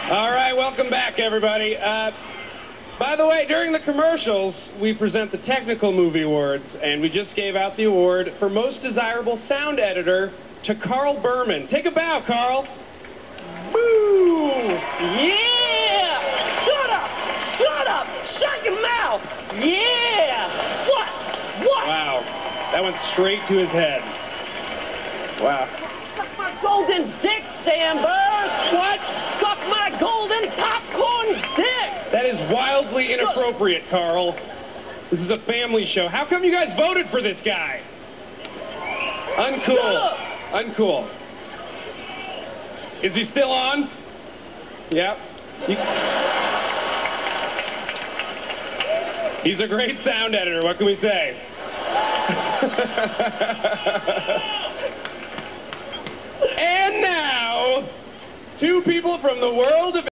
All right, welcome back, everybody. By the way, during the commercials, we present the Technical Movie Awards, and we just gave out the award for Most Desirable Sound Editor to Carl Berman. Take a bow, Carl. Boo! Yeah! Shut up! Shut up! Shut your mouth! Yeah! What? Wow, that went straight to his head. Wow. Suck my golden dick, Sandberg! What? Suck my golden popcorn dick! That is wildly inappropriate, Carl. This is a family show. How come you guys voted for this guy? Uncool. Uncool. Is he still on? Yep. He's a great sound editor. What can we say? And now, two people from the world of